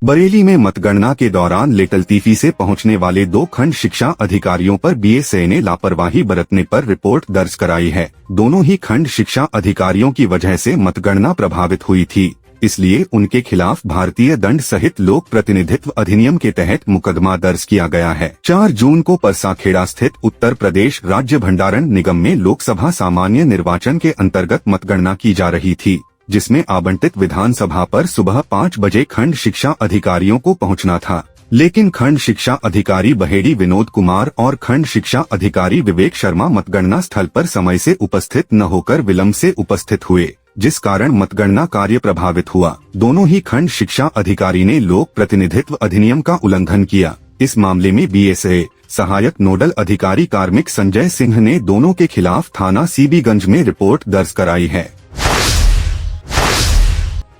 बरेली में मतगणना के दौरान लेटलतीफी से पहुंचने वाले 2 खंड शिक्षा अधिकारियों पर बीएसए ने लापरवाही बरतने पर रिपोर्ट दर्ज कराई है। दोनों ही खंड शिक्षा अधिकारियों की वजह से मतगणना प्रभावित हुई थी, इसलिए उनके खिलाफ भारतीय दंड संहिता लोक प्रतिनिधित्व अधिनियम के तहत मुकदमा दर्ज किया गया है। 4 जून को परसाखेड़ा स्थित उत्तर प्रदेश राज्य भंडारण निगम में लोकसभा सामान्य निर्वाचन के अंतर्गत मतगणना की जा रही थी, जिसमें आवंटित विधानसभा पर सुबह 5 बजे खंड शिक्षा अधिकारियों को पहुंचना था, लेकिन खंड शिक्षा अधिकारी बहेड़ी विनोद कुमार और खंड शिक्षा अधिकारी विवेक शर्मा मतगणना स्थल पर समय से उपस्थित न होकर विलंब से उपस्थित हुए, जिस कारण मतगणना कार्य प्रभावित हुआ। दोनों ही खंड शिक्षा अधिकारी ने लोक प्रतिनिधित्व अधिनियम का उल्लंघन किया। इस मामले में बीएसए सहायक नोडल अधिकारी कार्मिक संजय सिंह ने दोनों के खिलाफ थाना सीबीगंज में रिपोर्ट दर्ज कराई है।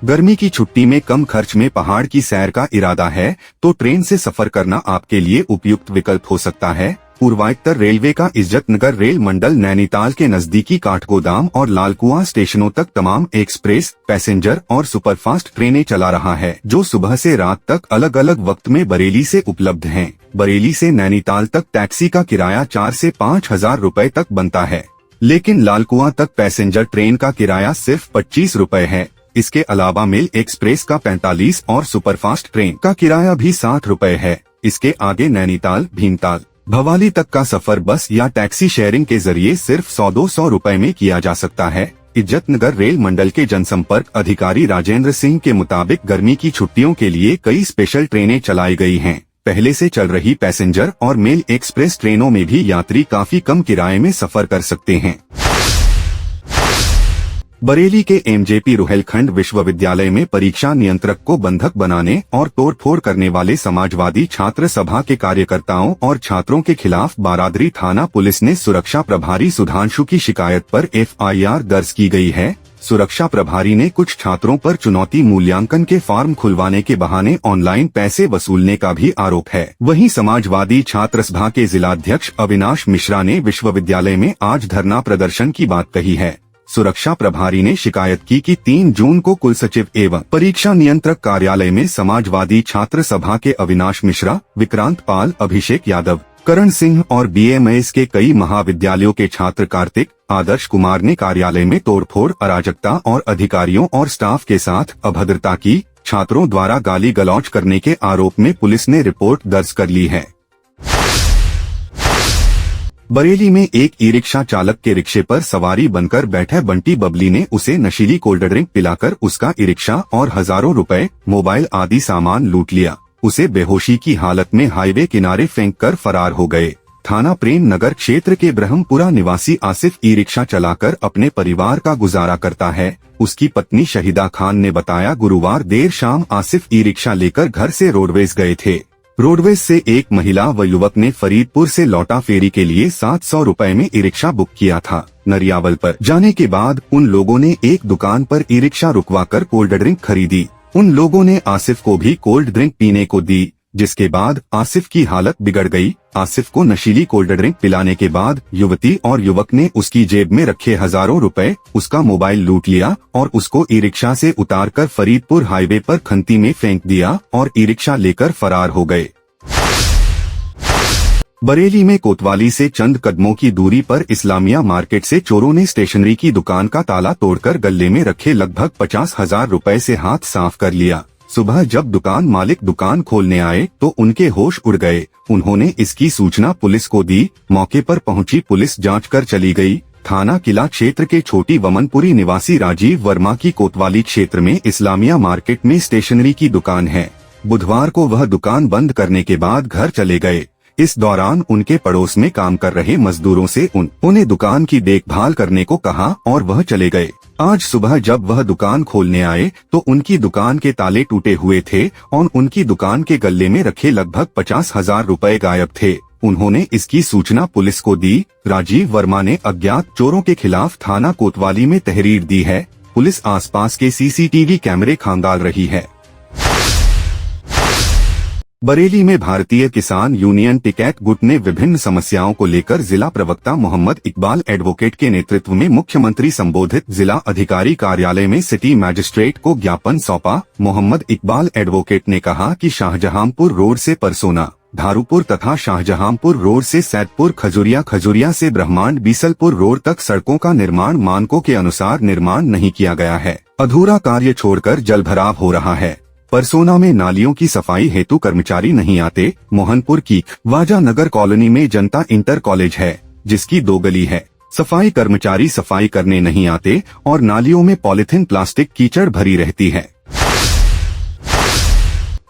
गर्मी की छुट्टी में कम खर्च में पहाड़ की सैर का इरादा है तो ट्रेन से सफर करना आपके लिए उपयुक्त विकल्प हो सकता है। पूर्वांचल रेलवे का इज्जतनगर रेल मंडल नैनीताल के नजदीकी काठगोदाम और लालकुआं स्टेशनों तक तमाम एक्सप्रेस, पैसेंजर और सुपरफास्ट ट्रेनें चला रहा है, जो सुबह से रात तक अलग अलग वक्त में बरेली से उपलब्ध हैं। बरेली से नैनीताल तक टैक्सी का किराया 4 से 5 हजार रुपए तक बनता है, लेकिन लालकुआं तक पैसेंजर ट्रेन का किराया सिर्फ 25 रुपए है। इसके अलावा मेल एक्सप्रेस का 45 और सुपरफास्ट ट्रेन का किराया भी 60 रुपए है। इसके आगे नैनीताल, भीमताल, भवाली तक का सफर बस या टैक्सी शेयरिंग के जरिए सिर्फ 100-200 रुपए में किया जा सकता है। इज्जतनगर रेल मंडल के जनसंपर्क अधिकारी राजेंद्र सिंह के मुताबिक गर्मी की छुट्टियों के लिए कई स्पेशल ट्रेनें चलाई गई हैं। पहले से चल रही पैसेंजर और मेल एक्सप्रेस ट्रेनों में भी यात्री काफी कम किराए में सफर कर सकते हैं। बरेली के एमजेपी रुहेलखंड विश्वविद्यालय में परीक्षा नियंत्रक को बंधक बनाने और तोड़फोड़ करने वाले समाजवादी छात्र सभा के कार्यकर्ताओं और छात्रों के खिलाफ बारादरी थाना पुलिस ने सुरक्षा प्रभारी सुधांशु की शिकायत पर एफआईआर दर्ज की गई है। सुरक्षा प्रभारी ने कुछ छात्रों पर चुनौती मूल्यांकन के फॉर्म खुलवाने के बहाने ऑनलाइन पैसे वसूलने का भी आरोप है। वहीं समाजवादी छात्र सभा के जिलाध्यक्ष अविनाश मिश्रा ने विश्वविद्यालय में आज धरना प्रदर्शन की बात कही है। सुरक्षा प्रभारी ने शिकायत की कि 3 जून को कुलसचिव एवं परीक्षा नियंत्रक कार्यालय में समाजवादी छात्र सभा के अविनाश मिश्रा, विक्रांत पाल, अभिषेक यादव, करण सिंह और बीएमएस के कई महाविद्यालयों के छात्र कार्तिक, आदर्श कुमार ने कार्यालय में तोड़फोड़, अराजकता और अधिकारियों और स्टाफ के साथ अभद्रता की। छात्रों द्वारा गाली गलौज करने के आरोप में पुलिस ने रिपोर्ट दर्ज कर ली है। बरेली में एक ई रिक्शा चालक के रिक्शे पर सवारी बनकर बैठे बंटी बबली ने उसे नशीली कोल्ड ड्रिंक पिलाकर उसका ई रिक्शा और हजारों रुपए, मोबाइल आदि सामान लूट लिया। उसे बेहोशी की हालत में हाईवे किनारे फेंक कर फरार हो गए। थाना प्रेम नगर क्षेत्र के ब्रह्मपुरा निवासी आसिफ ई रिक्शा चलाकर अपने परिवार का गुजारा करता है। उसकी पत्नी शहीदा खान ने बताया, गुरुवार देर शाम आसिफ ई रिक्शा लेकर घर से रोडवेज गए थे। रोडवेज से एक महिला व युवक ने फरीदपुर से लौटा फेरी के लिए 700 रुपए में ई रिक्शा बुक किया था। नरियावल पर जाने के बाद उन लोगों ने एक दुकान पर ई रिक्शा रुकवाकर कोल्ड ड्रिंक खरीदी। उन लोगों ने आसिफ को भी कोल्ड ड्रिंक पीने को दी, जिसके बाद आसिफ की हालत बिगड़ गई। आसिफ को नशीली कोल्ड ड्रिंक पिलाने के बाद युवती और युवक ने उसकी जेब में रखे हजारों रुपए, उसका मोबाइल लूट लिया और उसको ई रिक्शा से उतारकर फरीदपुर हाईवे पर खंती में फेंक दिया और ई रिक्शा लेकर फरार हो गए। बरेली में कोतवाली से चंद कदमों की दूरी पर इस्लामिया मार्केट से चोरों ने स्टेशनरी की दुकान का ताला तोड़कर गले में रखे लगभग 50,000 रुपए से हाथ साफ कर लिया। सुबह जब दुकान मालिक दुकान खोलने आए तो उनके होश उड़ गए। उन्होंने इसकी सूचना पुलिस को दी। मौके पर पहुंची पुलिस जांच कर चली गई। थाना किला क्षेत्र के छोटी वमनपुरी निवासी राजीव वर्मा की कोतवाली क्षेत्र में इस्लामिया मार्केट में स्टेशनरी की दुकान है। बुधवार को वह दुकान बंद करने के बाद घर चले गए। इस दौरान उनके पड़ोस में काम कर रहे मजदूरों से उन्हें दुकान की देखभाल करने को कहा और वह चले गए। आज सुबह जब वह दुकान खोलने आए तो उनकी दुकान के ताले टूटे हुए थे और उनकी दुकान के गले में रखे लगभग 50,000 रुपए गायब थे। उन्होंने इसकी सूचना पुलिस को दी। राजीव वर्मा ने अज्ञात चोरों के खिलाफ थाना कोतवाली में तहरीर दी है। पुलिस आसपास के सीसीटीवी कैमरे खंगाल रही है। बरेली में भारतीय किसान यूनियन टिकैत गुट ने विभिन्न समस्याओं को लेकर जिला प्रवक्ता मोहम्मद इकबाल एडवोकेट के नेतृत्व में मुख्यमंत्री संबोधित जिला अधिकारी कार्यालय में सिटी मैजिस्ट्रेट को ज्ञापन सौंपा। मोहम्मद इकबाल एडवोकेट ने कहा कि शाहजहांपुर रोड से परसोना, धारूपुर तथा शाहजहांपुर रोड से सैदपुर खजुरिया, खजुरिया से ब्रह्मांड बीसलपुर रोड तक सड़कों का निर्माण मानकों के अनुसार निर्माण नहीं किया गया है। अधूरा कार्य छोड़कर जलभराव हो रहा है। परसोना में नालियों की सफाई हेतु कर्मचारी नहीं आते। मोहनपुर की वाजा नगर कॉलोनी में जनता इंटर कॉलेज है, जिसकी 2 गली है। सफाई कर्मचारी सफाई करने नहीं आते और नालियों में पॉलिथीन प्लास्टिक कीचड़ भरी रहती है।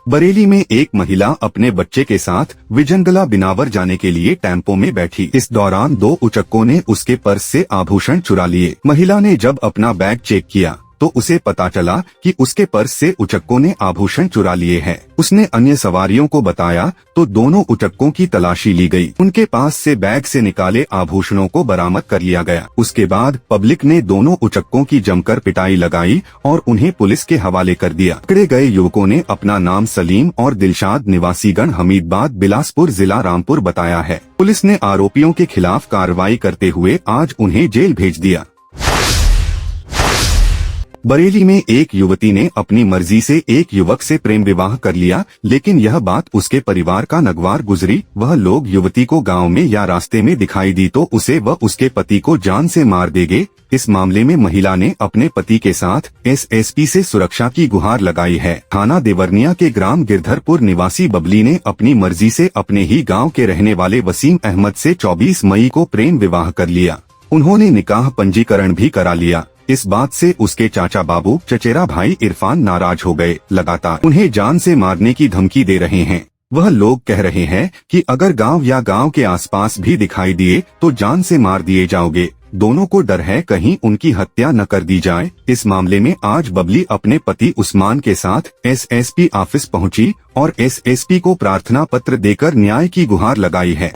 बरेली में एक महिला अपने बच्चे के साथ विजनगला बिनावर जाने के लिए टेम्पो में बैठी। इस दौरान 2 उचक्कों ने उसके पर्स से आभूषण चुरा लिए। महिला ने जब अपना बैग चेक किया तो उसे पता चला कि उसके पर्स से उचक्कों ने आभूषण चुरा लिए हैं। उसने अन्य सवारियों को बताया तो दोनों उचक्कों की तलाशी ली गई। उनके पास से बैग से निकाले आभूषणों को बरामद कर लिया गया। उसके बाद पब्लिक ने दोनों उचक्कों की जमकर पिटाई लगाई और उन्हें पुलिस के हवाले कर दिया। पकड़े गए युवकों ने अपना नाम सलीम और दिलशाद निवासीगण हमीदबाद बिलासपुर जिला रामपुर बताया है। पुलिस ने आरोपियों के खिलाफ कार्रवाई करते हुए आज उन्हें जेल भेज दिया। बरेली में एक युवती ने अपनी मर्जी से एक युवक से प्रेम विवाह कर लिया, लेकिन यह बात उसके परिवार का नगवार गुजरी। वह लोग युवती को गांव में या रास्ते में दिखाई दी तो उसे व उसके पति को जान से मार देंगे। इस मामले में महिला ने अपने पति के साथ एसएसपी से सुरक्षा की गुहार लगाई है। थाना देवरनिया के ग्राम गिरधरपुर निवासी बबली ने अपनी मर्जी से अपने ही गाँव के रहने वाले वसीम अहमद से 24 मई को प्रेम विवाह कर लिया। उन्होंने निकाह पंजीकरण भी करा लिया। इस बात से उसके चाचा बाबू, चचेरा भाई इरफान नाराज हो गए। लगातार उन्हें जान से मारने की धमकी दे रहे हैं। वह लोग कह रहे हैं कि अगर गांव या गांव के आसपास भी दिखाई दिए तो जान से मार दिए जाओगे। दोनों को डर है कहीं उनकी हत्या न कर दी जाए। इस मामले में आज बबली अपने पति उस्मान के साथ एसएसपी ऑफिस पहुंची और एसएसपी को प्रार्थना पत्र देकर न्याय की गुहार लगाई है।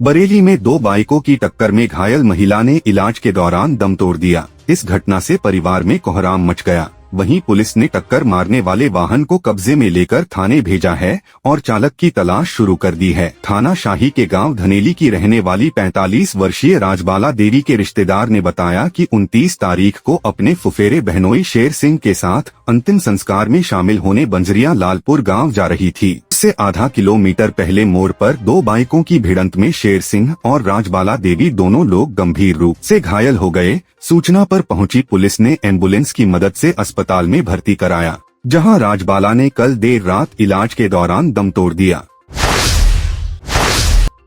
बरेली में 2 बाइकों की टक्कर में घायल महिला ने इलाज के दौरान दम तोड़ दिया। इस घटना से परिवार में कोहराम मच गया। वहीं पुलिस ने टक्कर मारने वाले वाहन को कब्जे में लेकर थाने भेजा है और चालक की तलाश शुरू कर दी है। थाना शाही के गांव धनेली की रहने वाली 45 वर्षीय राजबाला देवी के रिश्तेदार ने बताया कि 29 तारीख को अपने फुफेरे बहनोई शेर सिंह के साथ अंतिम संस्कार में शामिल होने बंजरिया लालपुर गांव जा रही थी। इससे आधा किलोमीटर पहले मोड़ पर 2 बाइकों की भिड़ंत में शेर सिंह और राजबाला देवी दोनों लोग गंभीर रूप से घायल हो गए। सूचना पर पहुंची पुलिस ने एम्बुलेंस की मदद से अस्पताल में भर्ती कराया, जहां राजबाला ने कल देर रात इलाज के दौरान दम तोड़ दिया।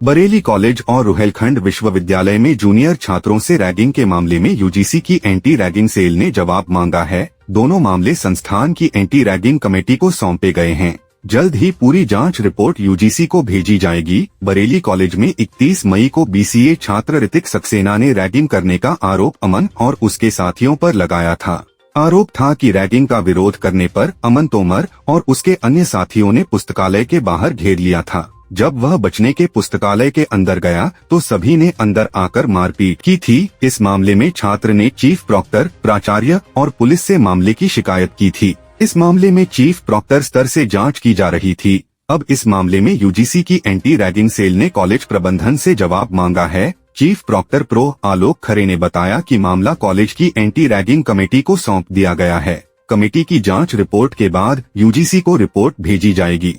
बरेली कॉलेज और रुहेलखंड विश्वविद्यालय में जूनियर छात्रों से रैगिंग के मामले में यूजीसी की एंटी रैगिंग सेल ने जवाब मांगा है। दोनों मामले संस्थान की एंटी रैगिंग कमेटी को सौंपे गए हैं। जल्द ही पूरी जांच रिपोर्ट यूजीसी को भेजी जाएगी। बरेली कॉलेज में 31 मई को बीसीए छात्र ऋतिक सक्सेना ने रैगिंग करने का आरोप अमन और उसके साथियों पर लगाया था। आरोप था कि रैगिंग का विरोध करने पर अमन तोमर और उसके अन्य साथियों ने पुस्तकालय के बाहर घेर लिया था। जब वह बचने के पुस्तकालय के अंदर गया तो सभी ने अंदर आकर मारपीट की थी। इस मामले में छात्र ने चीफ प्रॉक्टर, प्राचार्य और पुलिस से मामले की शिकायत की थी। इस मामले में चीफ प्रॉक्टर स्तर से जांच की जा रही थी। अब इस मामले में यूजीसी की एंटी रैगिंग सेल ने कॉलेज प्रबंधन से जवाब मांगा है। चीफ प्रॉक्टर प्रो आलोक खरे ने बताया कि मामला कॉलेज की एंटी रैगिंग कमेटी को सौंप दिया गया है। कमेटी की जांच रिपोर्ट के बाद यूजीसी को रिपोर्ट भेजी जाएगी।